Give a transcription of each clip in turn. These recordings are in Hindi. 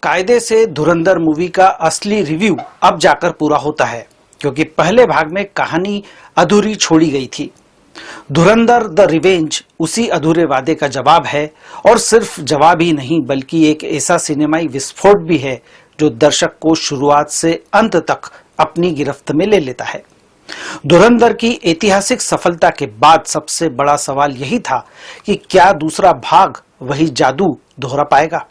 कायदे से धुरंधर मूवी का असली रिव्यू अब जाकर पूरा होता है, क्योंकि पहले भाग में कहानी अधूरी छोड़ी गई थी। धुरंधर द रिवेंज उसी अधूरे वादे का जवाब है, और सिर्फ जवाब ही नहीं बल्कि एक ऐसा सिनेमाई विस्फोट भी है जो दर्शक को शुरुआत से अंत तक अपनी गिरफ्त में ले लेता है। धुरंधर की ऐतिहासिक सफलता के बाद सबसे बड़ा सवाल यही था कि क्या दूसरा भाग वही जादू दोहरा पाएगा।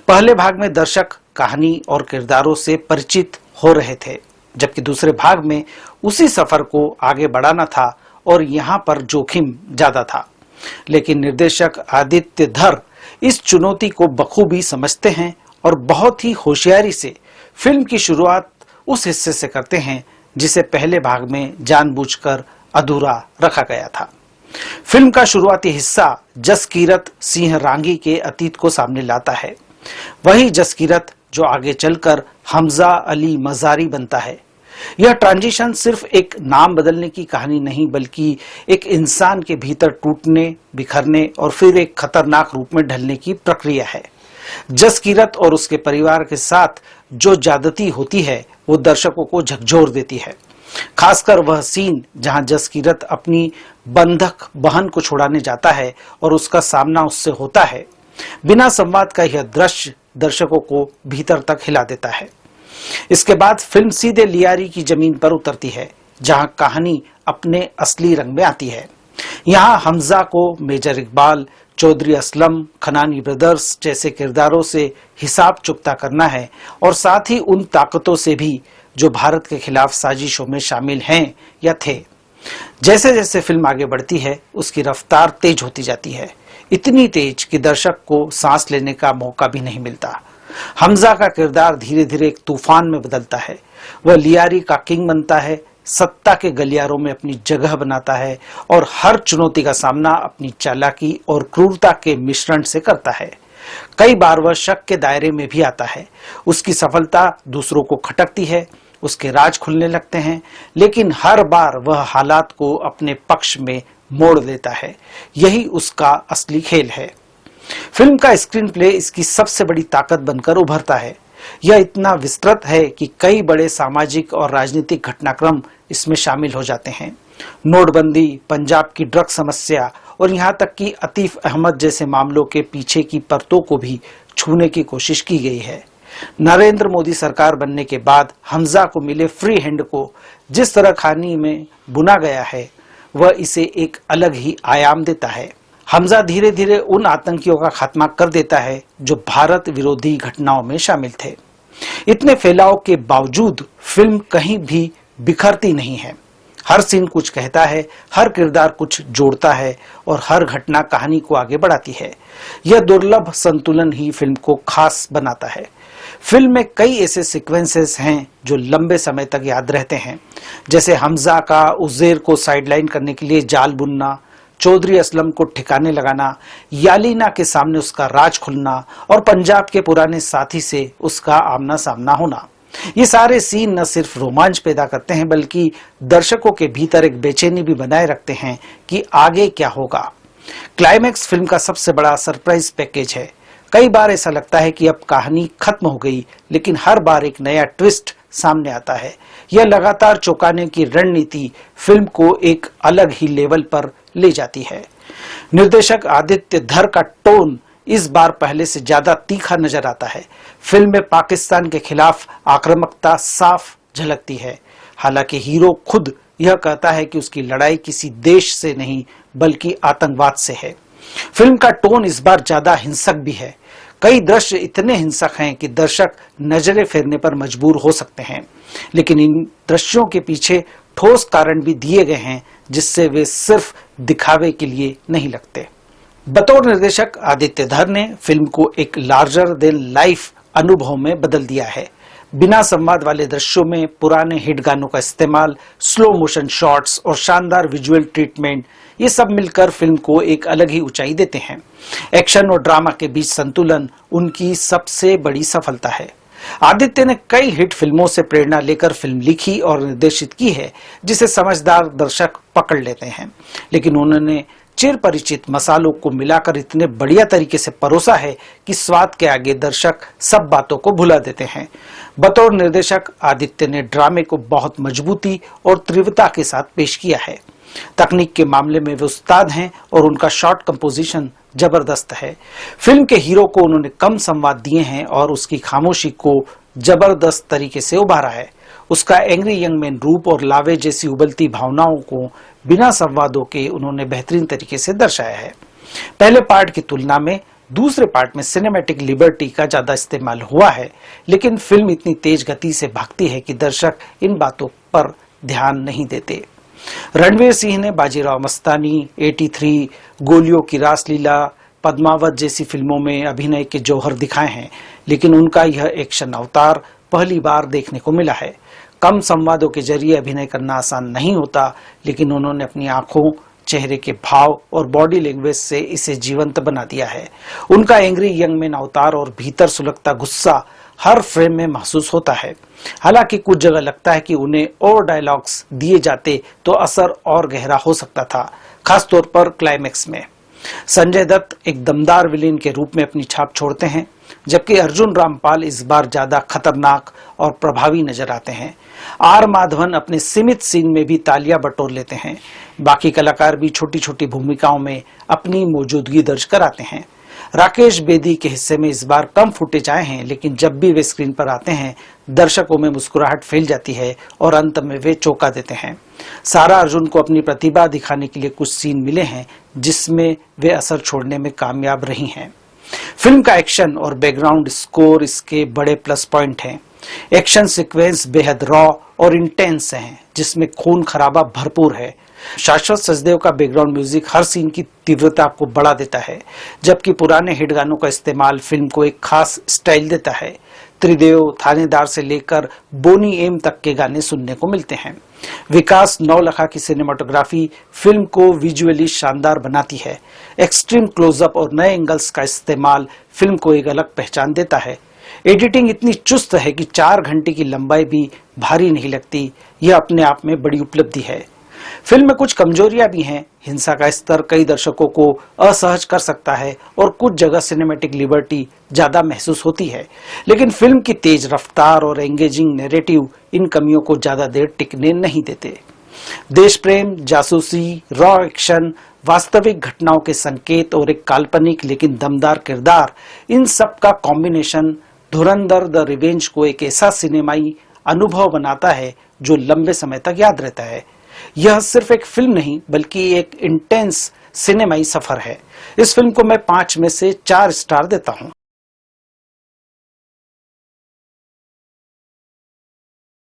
पहले भाग में दर्शक कहानी और किरदारों से परिचित हो रहे थे, जबकि दूसरे भाग में उसी सफर को आगे बढ़ाना था और यहाँ पर जोखिम ज्यादा था। लेकिन निर्देशक आदित्य धर इस चुनौती को बखूबी समझते हैं और बहुत ही होशियारी से फिल्म की शुरुआत उस हिस्से से करते हैं जिसे पहले भाग में जानबूझकर अधूरा रखा गया था। फिल्म का शुरुआती हिस्सा जसकीरत सिंह रांगी के अतीत को सामने लाता है। वही जसकीरत जो आगे चलकर हमजा अली मजारी बनता है। यह ट्रांजिशन सिर्फ एक नाम बदलने की कहानी नहीं, बल्कि एक इंसान के भीतर टूटने, बिखरने और फिर एक खतरनाक रूप में ढलने की प्रक्रिया है। जसकीरत और उसके परिवार के साथ जो ज्यादती होती है वो दर्शकों को झकझोर देती है। खासकर वह सीन जहां जसकीरत अपनी बंधक बहन को छुड़ाने जाता है और उसका सामना उससे होता है। बिना संवाद का यह दृश्य दर्शकों को भीतर तक हिला देता है। इसके बाद फिल्म सीधे लियारी की जमीन पर उतरती है, जहां कहानी अपने असली रंग में आती है। यहाँ हमजा को मेजर इकबाल, चौधरी असलम, खनानी ब्रदर्स जैसे किरदारों से हिसाब चुकता करना है, और साथ ही उन ताकतों से भी जो भारत के खिलाफ साजिशों में शामिल हैं या थे। जैसे जैसे फिल्म आगे बढ़ती है उसकी रफ्तार तेज होती जाती है, इतनी तेज कि दर्शक को सांस लेने का मौका भी नहीं मिलता। हमजा का किरदार धीरे धीरे एक तूफान में बदलता है। वह लियारी का किंग बनता है, सत्ता के गलियारों में अपनी जगह बनाता है और हर चुनौती का सामना अपनी चालाकी और क्रूरता के मिश्रण से करता है। कई बार वह शक के दायरे में भी आता है। उसकी सफलता दूसरों को खटकती है, उसके राज खुलने लगते हैं, लेकिन हर बार वह हालात को अपने पक्ष में मोड़ लेता है। यही उसका असली खेल है। फिल्म का स्क्रीन प्ले इसकी सबसे बड़ी ताकत बनकर उभरता है। यह इतना विस्तृत है कि कई बड़े सामाजिक और राजनीतिक घटनाक्रम इसमें शामिल हो जाते हैं। नोटबंदी, पंजाब की ड्रग समस्या और यहाँ तक कि अतीफ अहमद जैसे मामलों के पीछे की परतों को भी छूने की कोशिश की गई है। नरेंद्र मोदी सरकार बनने के बाद हमजा को मिले फ्री हैंड को जिस तरह कहानी में बुना गया है, वह इसे एक अलग ही आयाम देता है। हमजा धीरे धीरे उन आतंकियों का खात्मा कर देता है जो भारत विरोधी घटनाओं में शामिल थे। इतने फैलाव के बावजूद फिल्म कहीं भी बिखरती नहीं है। हर सीन कुछ कहता है, हर किरदार कुछ जोड़ता है और हर घटना कहानी को आगे बढ़ाती है। यह दुर्लभ संतुलन ही फिल्म को खास बनाता है। फिल्म में कई ऐसे सीक्वेंसेस हैं जो लंबे समय तक याद रहते हैं, जैसे हमजा का उज़ैर को साइडलाइन करने के लिए जाल बुनना, चौधरी असलम को ठिकाने लगाना, यालीना के सामने उसका राज खुलना और पंजाब के पुराने साथी से उसका आमना सामना होना। ये सारे सीन न सिर्फ रोमांच पैदा करते हैं बल्कि दर्शकों के भीतर एक बेचैनी भी बनाए रखते हैं कि आगे क्या होगा। क्लाइमैक्स फिल्म का सबसे बड़ा सरप्राइज पैकेज है। कई बार ऐसा लगता है कि अब कहानी खत्म हो गई, लेकिन हर बार एक नया ट्विस्ट सामने आता है। यह लगातार चौंकाने की रणनीति फिल्म को एक अलग ही लेवल पर ले जाती है। निर्देशक आदित्य धर का टोन इस बार पहले से ज्यादा तीखा नजर आता है। फिल्म में पाकिस्तान के खिलाफ आक्रामकता साफ झलकती है। हालांकि हीरो खुद यह कहता है कि उसकी लड़ाई किसी देश से नहीं बल्कि आतंकवाद से है। फिल्म का टोन इस बार ज्यादा हिंसक भी है। कई दृश्य इतने हिंसक हैं कि दर्शक नजरें फेरने पर मजबूर हो सकते हैं, लेकिन इन दृश्यों के पीछे ठोस कारण भी दिए गए हैं जिससे वे सिर्फ दिखावे के लिए नहीं लगते। बतौर निर्देशक आदित्य धर ने फिल्म को एक लार्जर देन लाइफ अनुभव में बदल दिया है। बिना संवाद वाले दृश्यों में पुराने हिट गानों का इस्तेमाल, स्लो मोशन शॉट्स और शानदार विजुअल ट्रीटमेंट, ये सब मिलकर फिल्म को एक अलग ही ऊंचाई देते हैं। एक्शन और ड्रामा के बीच संतुलन उनकी सबसे बड़ी सफलता है। आदित्य ने कई हिट फिल्मों से प्रेरणा लेकर फिल्म लिखी और निर्देशित की है जिसे समझदार दर्शक पकड़ लेते हैं, लेकिन उन्होंने चिर परिचित मसालों को मिलाकर इतने बढ़िया तरीके से परोसा है कि स्वाद के आगे दर्शक सब बातों को भुला देते हैं। बतौर निर्देशक आदित्य ने ड्रामे को बहुत मजबूती और तीव्रता के साथ पेश किया है। तकनीक के मामले में वे उस्ताद हैं और उनका शॉट कंपोजिशन जबरदस्त है। फिल्म के हीरो को उन्होंने कम संवाद दिए हैं और उसकी खामोशी को जबरदस्त तरीके से उभारा है। उसका एंग्री यंग मैन रूप और लावे जैसी उबलती भावनाओं को बिना संवादों के उन्होंने बेहतरीन तरीके से दर्शाया है। पहले पार्ट की तुलना में दूसरे पार्ट में सिनेमैटिक लिबर्टी का ज्यादा इस्तेमाल हुआ है, लेकिन फिल्म इतनी तेज गति से भागती है कि दर्शक इन बातों पर ध्यान नहीं देते। रणवीर सिंह ने बाजीराव मस्तानी, 83, गोलियों की रासलीला, पद्मावत जैसी फिल्मों में अभिनय के जौहर दिखाए हैं, लेकिन उनका यह एक्शन अवतार पहली बार देखने को मिला है। कम संवादों के जरिए अभिनय करना आसान नहीं होता, लेकिन उन्होंने अपनी आंखों, चेहरे के भाव और बॉडी लैंग्वेज से इसे जीवंत बना दिया है। उनका एंग्री यंग मैन अवतार और भीतर सुलगता गुस्सा हर फ्रेम में महसूस होता है। हालांकि कुछ जगह लगता है कि उन्हें और डायलॉग्स दिए जाते तो असर और गहरा हो सकता था, खासतौर पर क्लाइमेक्स में। संजय दत्त एक दमदार विलेन के रूप में अपनी छाप छोड़ते हैं, जबकि अर्जुन रामपाल इस बार ज्यादा खतरनाक और प्रभावी नजर आते हैं। आर माधवन अपने सीमित सीन में भी तालियां बटोर लेते हैं। बाकी कलाकार भी छोटी छोटी भूमिकाओं में अपनी मौजूदगी दर्ज कराते हैं। राकेश बेदी के हिस्से में इस बार कम फुटेज आए हैं, लेकिन जब भी वे स्क्रीन पर आते हैं दर्शकों में मुस्कुराहट फैल जाती है और अंत में वे चौंका देते हैं। सारा अर्जुन को अपनी प्रतिभा दिखाने के लिए कुछ सीन मिले हैं जिसमें वे असर छोड़ने में कामयाब रही हैं। फिल्म का एक्शन और बैकग्राउंड स्कोर इसके बड़े प्लस पॉइंट हैं। एक्शन सीक्वेंस बेहद रॉ और इंटेंस हैं, जिसमें खून खराबा भरपूर है। शाश्वत सचदेव का बैकग्राउंड म्यूजिक हर सीन की तीव्रता को बढ़ा देता है, जबकि पुराने हिट गानों का इस्तेमाल फिल्म को एक खास स्टाइल देता है। त्रिदेव, थानेदार से लेकर बोनी एम तक के गाने सुनने को मिलते हैं। विकास नौलखा की सिनेमाटोग्राफी फिल्म को विजुअली शानदार बनाती है। एक्सट्रीम क्लोजअप और नए एंगल्स का इस्तेमाल फिल्म को एक अलग पहचान देता है। एडिटिंग इतनी चुस्त है कि 4 घंटे की लंबाई भी भारी नहीं लगती। यह अपने आप में बड़ी उपलब्धि है। फिल्म में कुछ कमजोरियां भी हैं। हिंसा का स्तर कई दर्शकों को असहज कर सकता है और कुछ जगह सिनेमैटिक लिबर्टी ज्यादा महसूस होती है, लेकिन फिल्म की तेज रफ्तार और एंगेजिंग नैरेटिव इन कमियों को ज्यादा देर टिकने नहीं देते। देश प्रेम, जासूसी, रॉ एक्शन, वास्तविक घटनाओं के संकेत और एक काल्पनिक लेकिन दमदार किरदार, इन सब का कॉम्बिनेशन धुरंधर द रिवेंज को एक ऐसा सिनेमाई अनुभव बनाता है जो लंबे समय तक याद रहता है। यह सिर्फ एक फिल्म नहीं बल्कि एक इंटेंस सिनेमाई सफर है। इस फिल्म को मैं 5 में से 4 स्टार देता हूं।